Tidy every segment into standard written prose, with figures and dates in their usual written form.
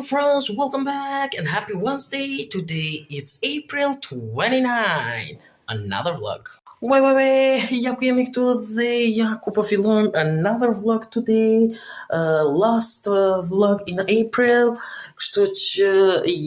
friends, welcome back and happy Wednesday. Today is April 29. Another vlog. Ja ku jemi këtu dhe ja ku po fillon another vlog today. Last vlog in April. Kështu që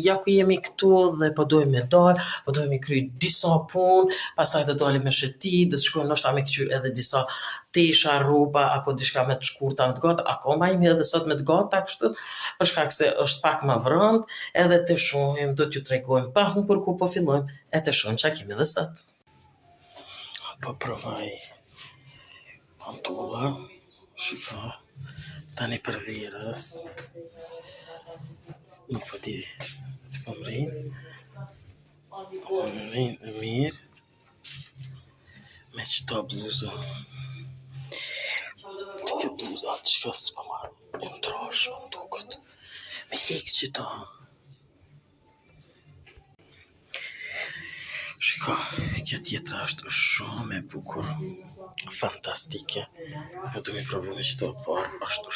ja ku jemi këtu dhe po dojmë me dal, po dojmë kry disa punë, pastaj do dalim me shëti, do të shkojmë ndoshta me këqyr edhe disa tesha, rroba apo diçka me të shkurta me të gata, akoma jemi edhe sot me të gata kështu, për shkak se është pak më vrënd, edhe të shohim, do t'ju tregojmë pa humbur ku po fillojmë, e të shohim çka kemi edhe sot. Po provaj pantolla, shiko, tani për verës, nuk po di si po më rinë mirë, me qëta bluza, të kjo bluza, të shka së po marë, e më trash, më duket, me hekë qëta. Shiko, kjo tjetra është shumë e bukur, fantastike. Po du mi provu me qëto parë, është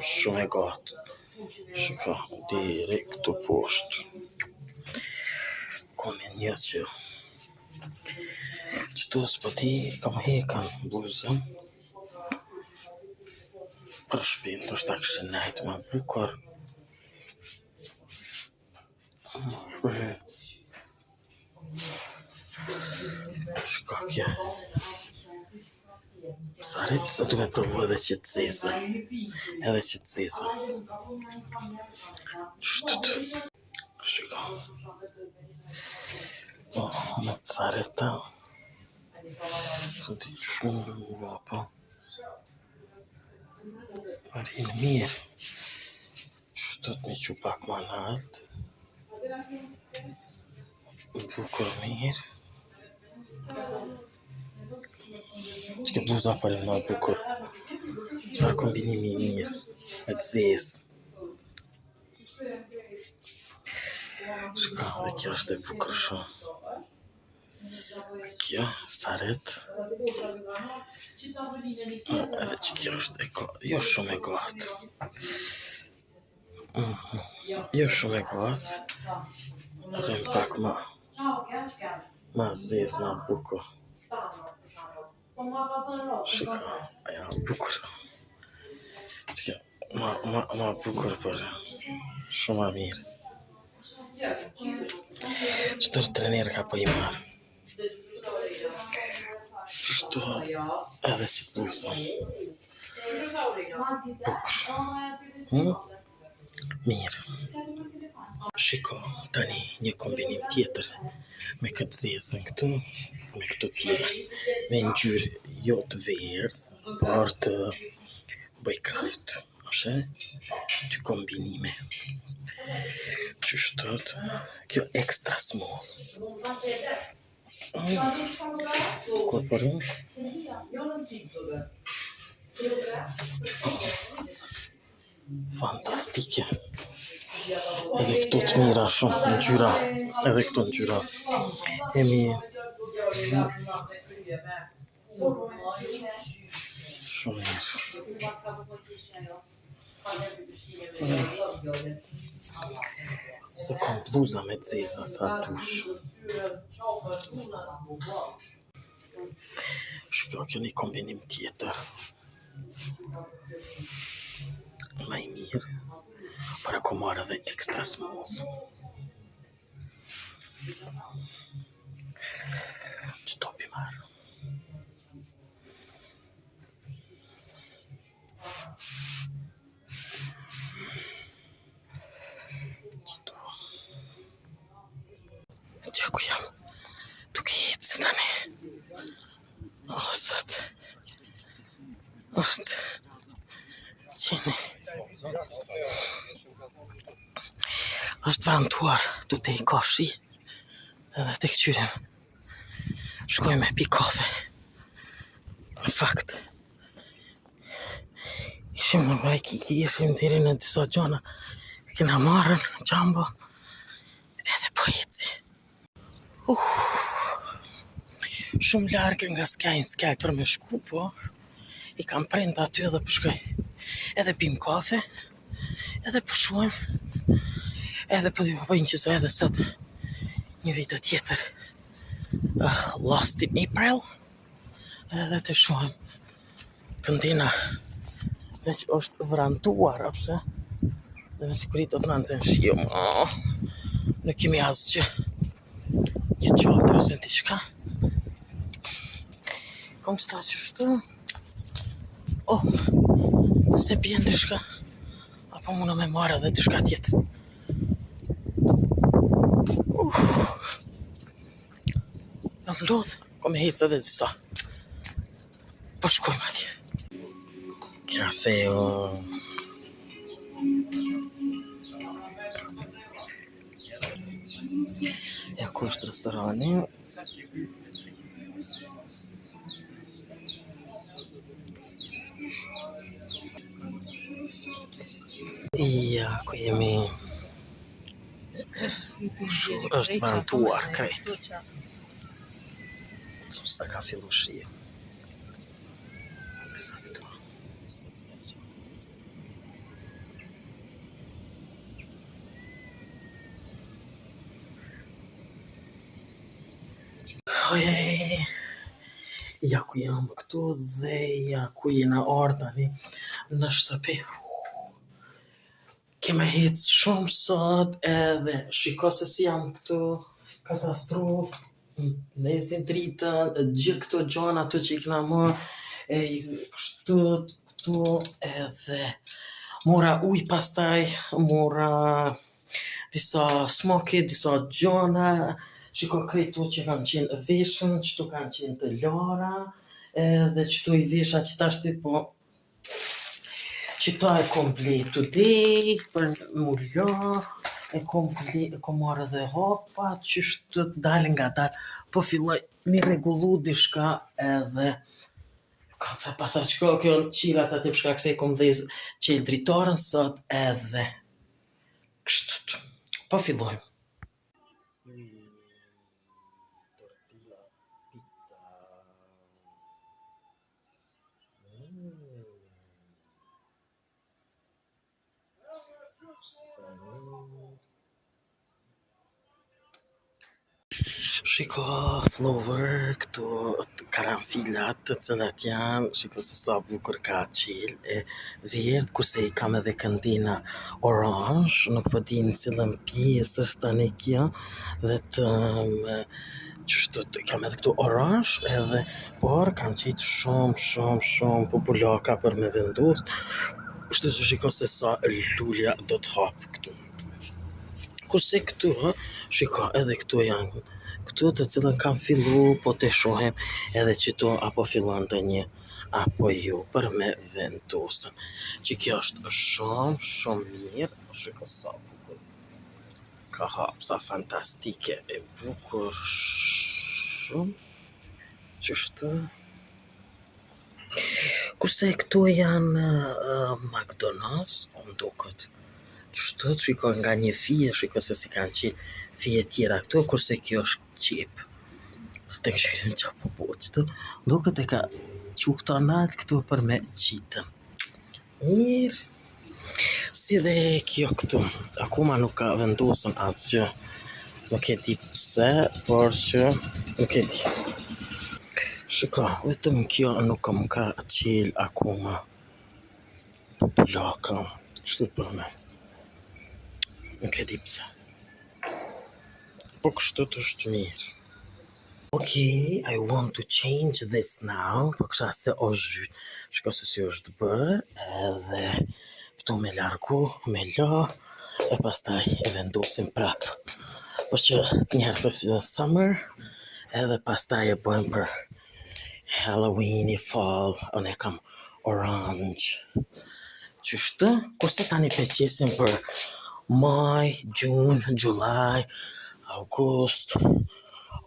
shumë e gatë. Shiko, direkt këtu poshtë. Kone një që qëto s'po ti kam hekan bluzën. Për shpinë, do shta kështë najtë ma bukur. Shko kja Sarit të du me provu edhe qëtësesa. Shtët shko me sareta së ti shumë po rinë mirë. Shtët me që pak ma nalt, bukur mirë. Që bluza pare më bukur, qëfar kombinimi mirë, me të zezë. Shka, dhe kjo është e bukur shumë. Kjo, saret. Edhe që kjo është e gatë, jo shumë e gatë. Jo shumë e gatë. Rëm pak ma zezë, ma bukur. Shiko, aja bukur. Që ma bukur për shumë a mirë. Qëtër trener ka po i marë. Shto edhe që të blusa. Bukur. Mirë. Shiko, tani një kombinim tjetër me këtë zesën këtu, me këtu tjetër, me ngjyrë jo të verdhë, por të bëjkraft, ashe? Dy kombinime. Qështot, kjo extra small. Ko përë? Fantastike. Edhe këtu të mira shumë, në gjyra, edhe këtu në gjyra. E mirë. Shumë mirë. Se kom bluza me të zeza sa dush. Shko kjo një kombinim tjetër. Ma i mirë. Për e ko marrë edhe extra small. Që topi marrë. Që ku jam duke hitë se tani. Sot është qeni. është vrantuar të te i koshi edhe të këqyrem shkoj me pi kafe. Në fakt ishim në Waikiki, ishim deri në disa gjona kena marrën Jumbo edhe po eci shumë largë nga Skaj për me shku, po i kam prend aty edhe po shkoj edhe pim kafe edhe po shkojmë Edhe po inqyso edhe sot një video tjetër. Lost in April. Edhe të shohim këndina veç është vrantuar, apse dhe me sigurit do të në nëzën shio. Nuk kemi asgjë një qatë ose në t'i shka. Kom sta që shtë. Se bjen t'i shka. Apo muna me marrë edhe t'i shka tjetër. Jam lodhë, kom e hecë edhe disa. Po shkojmë atje. Kafeo. Ja, ku është restorani? Ja, ku jemi. Është vantuar krejt. Sa ka fillu shia. Eksakto. Ja ku jam këtu dhe ja ku jena ardhur tani në shtëpi. Kema hecë shumë sot edhe shiko se si jam këtu, katastrofë, nesin dritën, gjithë këto gjona të që i këna më, këtu edhe mora uj pastaj, mora disa smoke, disa gjona, shiko krejtu që kanë qenë veshën, qëtu kanë qenë të lara, edhe qëtu i vesha që tashti po qëta e komplet today, për mullo, e kom marrë dhe hapa, qështë të dalë nga dalë, po filloj mi regullu dishka edhe, ka ca pasar që kjo në qirat aty përshka këse i kom dhe qelë dritarën sot edhe, kështët, po fillojmë. Tortilla, pizza. Shiko flower, këtu karanfilat të cilat janë, shiko se sa bukur ka qilë e verdh, kurse i kam edhe këndina orange, nuk po di në cilën pjesë është tani kjo, vetëm qështu kam edhe këtu orange edhe, por kanë qitë shumë populaka për me vendus, kështu që shiko se sa lulja do të hapë këtu. Kurse këtu, shiko, edhe këtu janë, këtu të cilën kam fillu, po të shohem edhe qëtu apo fillon të një, apo ju për me vendosën. Që kjo është shumë mirë, shiko sa bukur. Ka hapsa fantastike e bukur shumë. Qështu. Kurse këtu janë McDonald's, ndukët. Qështu, shiko nga një fije, shiko se si kanë qenë fije tjera këtu, kurse kjo është qip. Së të këshyrin që po qëtu, ndukët e ka që këto natë këtu për me qitën. Mirë. Si dhe kjo këtu, akuma nuk ka vendosën asgjë. Nuk e di pse, por që nuk e di. Shiko, vetëm kjo nuk më ka qelë akuma. Populaka, qështu për me. Nuk e di pse. Po kështu të është mirë. Okay, I want to change this now. Po kësha se është zhytë. Shko se si është bërë. Edhe këtu me largu, me la. E pastaj e vendosim prapë. Po që njerë për summer. Edhe pastaj e bëjmë për Halloween, fall. Unë e kam orange. Qështu? Kurse tani peqesim për Maj, June, July, August,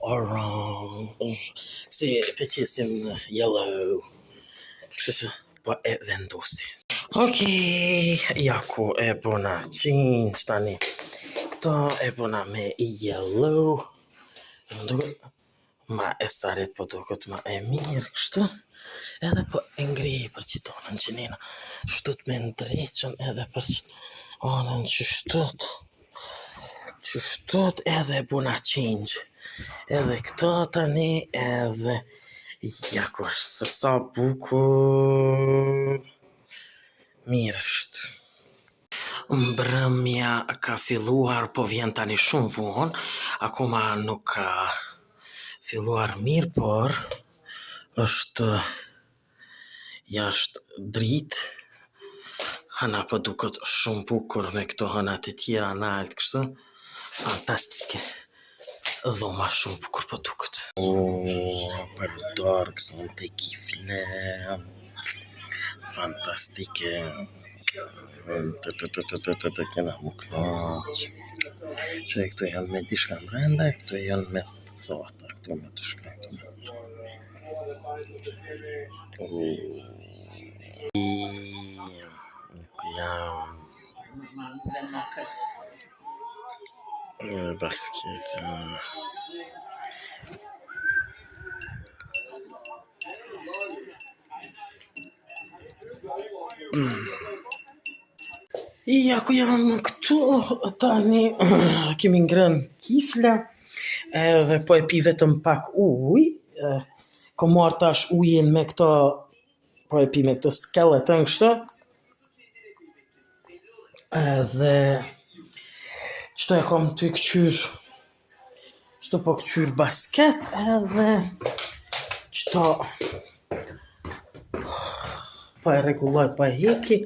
orange, si peqesim yellow, kështu që po e vendosi. Okej, ja ku e bona change tani, këto e bona me yellow, ma e sarit po duket ma e mirë kështu, edhe po e ngri për qitonën që nina, shtut me ndreqën edhe për qitonën që shtut. Qështot edhe buna change. Edhe këto tani edhe ja ku është se sa bukur. Mirë është. Mbrëmja ka filluar, po vjen tani shumë vonë. Akoma nuk ka filluar mirë, por është jashtë dritë. Hëna po duket shumë bukur me këto hënat e tjera nalt kështu. Fantastike. Dhoma shumë bukur po duket. Për dorë këson të kifle. Fantastike. Të kena më knaq. Që këto janë me dishka mbrenda, këto janë me thota. Këto me dishka. Jam basket. Ja ku jam këtu tani kemi ngrënë kifla edhe po e pi vetëm pak ujë. Kom marrë tash ujin me këto, po e pi me këtë skeleton kështu. Edhe qëto e kom të këqyr, qëto po këqyr basket edhe qëto po e rregulloj, po e heki.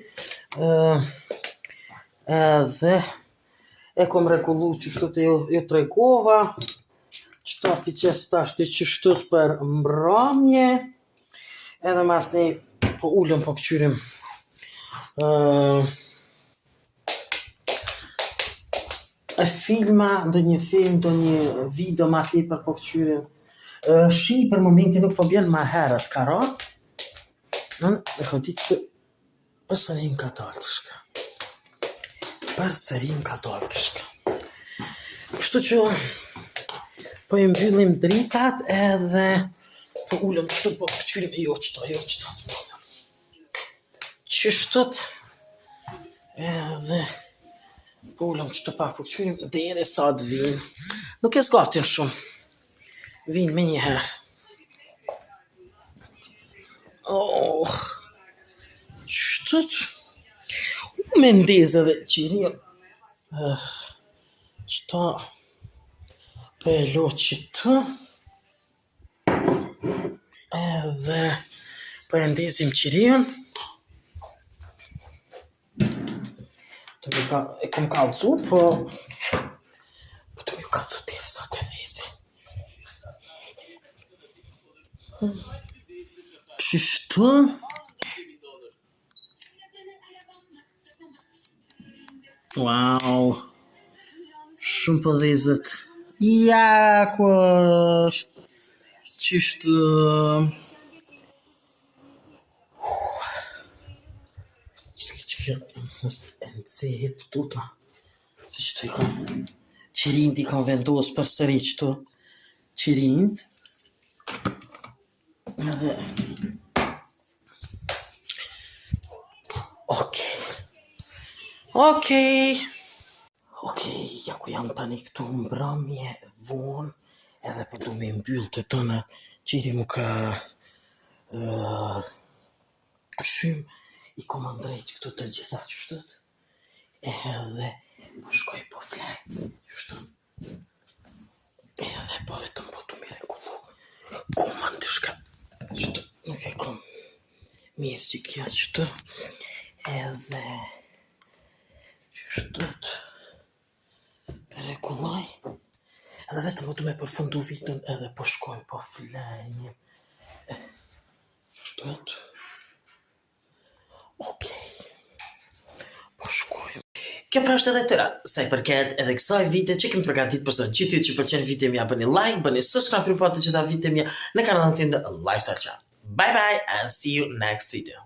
Edhe e kom rregullu qështu të ju tregova. Qëto piqes tash të qështut për mbrëmje. Edhe masni po ullëm po këqyrim filma, ndonjë film, ndonjë video ma tepër po këqyrim. Shi për momentin nuk po bjen ma herët kara. E ka ditë që përsërim ka dalë të shka. Përsërim ka dalë të shka. Kështu që po i mbyllim dritat edhe po ullëm qëto po këqyrim. Jo qëto. Qështot edhe po ullëm qëto pak po këqyrim deri sa të vinë. Nuk e zgatin shumë. Vinë me një herë. Qështot me ndezë edhe qirin. Qëta po e lo qëto edhe po e ndezim qirin. E kom kalcu, po të më ju kalcu të sa të dhezi. Qështu? Wow. Shumë për dhezët. Ja, ku është? Qështu? Nëzit tutma. Qështu i kam qirind i kam vendos për sëri qëtu. Qirind. Edhe Okej, ja ku jam tani këtu mbrëmje vonë, edhe po du me mbyll të tëna qiri mu ka shumë i komandrejt këtu të gjitha qështët, edhe po shkoj po flej, qështët, edhe po vetëm po du me regullu, komand të shka, qështët, nuk e kom mirë që kja qështët, edhe qështët, regulloj, edhe vetëm po du me përfundu vitën edhe po shkojmë po flejnë. Qështët? Okej. Po shkojmë. Kjo pra është edhe tëra, sa i përket edhe kësaj vite që kemi përgatit për së gjithë që pëlqen video mja, bëni like, bëni subscribe për patë që ta video mja në kanalin tim në Lifestyle Chat. Bye bye and see you next video.